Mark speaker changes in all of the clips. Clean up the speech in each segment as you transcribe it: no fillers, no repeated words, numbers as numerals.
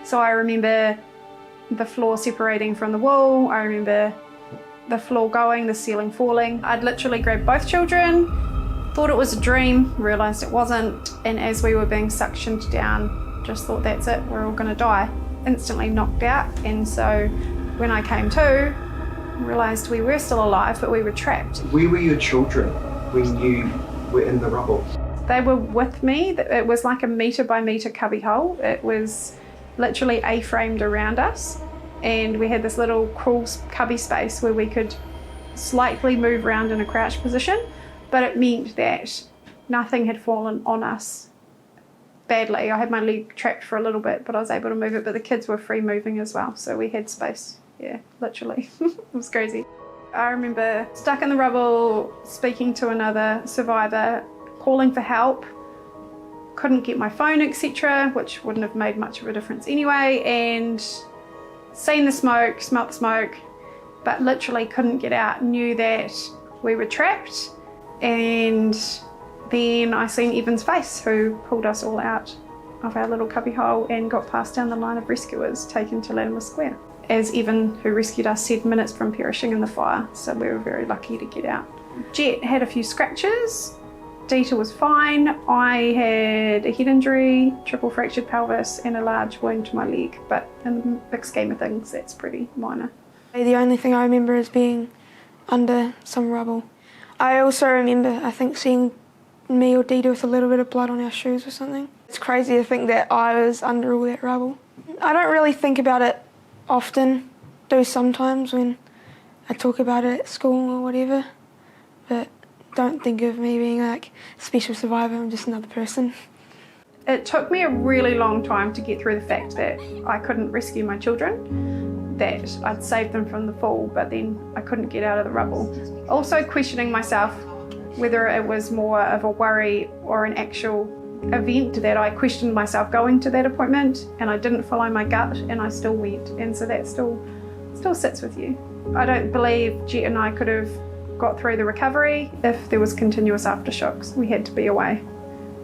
Speaker 1: So I remember the floor separating from the wall. I remember the floor going, the ceiling falling. I'd literally grabbed both children, thought it was a dream, realised it wasn't, and as we were being suctioned down, just thought that's it, we're all going to die. Instantly knocked out, and so when I came to, realised we were still alive, but we were trapped.
Speaker 2: Where were your children when you were in the rubble?
Speaker 1: They were with me. It was like a metre by metre cubby hole. It was literally A-framed around us, and we had this little crawl cubby space where we could slightly move around in a crouch position, but it meant that nothing had fallen on us badly. I had my leg trapped for a little bit, but I was able to move it, but the kids were free moving as well, so we had space. Yeah, literally. It was crazy. I remember stuck in the rubble, speaking to another survivor, calling for help, couldn't get my phone, etc., which wouldn't have made much of a difference anyway, and seen the smoke, smelt the smoke, but literally couldn't get out, knew that we were trapped. And then I seen Evan's face, who pulled us all out of our little cubby hole and got passed down the line of rescuers, taken to Latimer Square. As Evan, who rescued us, said, minutes from perishing in the fire, so we were very lucky to get out. Jett had a few scratches, Dita was fine. I had a head injury, triple fractured pelvis, and a large wound to my leg, but in the big scheme of things, that's pretty minor.
Speaker 3: The only thing I remember is being under some rubble. I also remember, I think, seeing me or Dita with a little bit of blood on our shoes or something. It's crazy to think that I was under all that rubble. I don't really think about it often, do sometimes when I talk about it at school or whatever, but don't think of me being like a special survivor, I'm just another person.
Speaker 1: It took me a really long time to get through the fact that I couldn't rescue my children, that I'd saved them from the fall, but then I couldn't get out of the rubble. Also questioning myself whether it was more of a worry or an actual event, that I questioned myself going to that appointment and I didn't follow my gut and I still went, and so that still sits with you. I don't believe Jett and I could have got through the recovery if there was continuous aftershocks. We had to be away.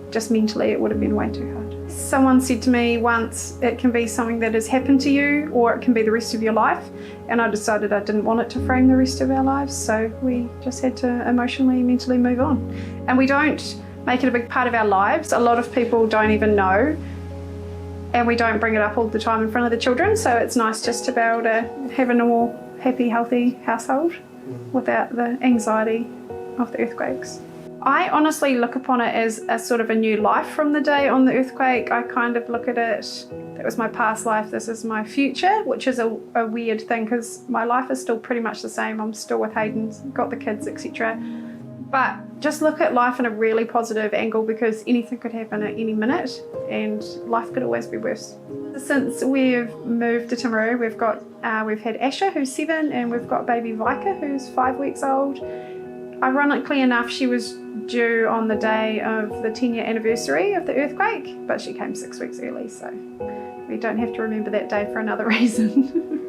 Speaker 1: Just mentally it would have been way too hard. Someone said to me once, it can be something that has happened to you or it can be the rest of your life, and I decided I didn't want it to frame the rest of our lives, so we just had to emotionally, mentally move on. And we don't make it a big part of our lives. A lot of people don't even know, and we don't bring it up all the time in front of the children, so it's nice just to be able to have a normal, happy, healthy household without the anxiety of the earthquakes. I honestly look upon it as a sort of a new life from the day on the earthquake. I kind of look at it, that was my past life, this is my future, which is a weird thing because my life is still pretty much the same. I'm still with Hayden, got the kids, etc. But just look at life in a really positive angle because anything could happen at any minute and life could always be worse. Since we've moved to Timaru, we've had Asher, who's 7, and we've got baby Vika, who's 5 weeks old. Ironically enough, she was due on the day of the 10-year anniversary of the earthquake, but she came 6 weeks early, so we don't have to remember that day for another reason.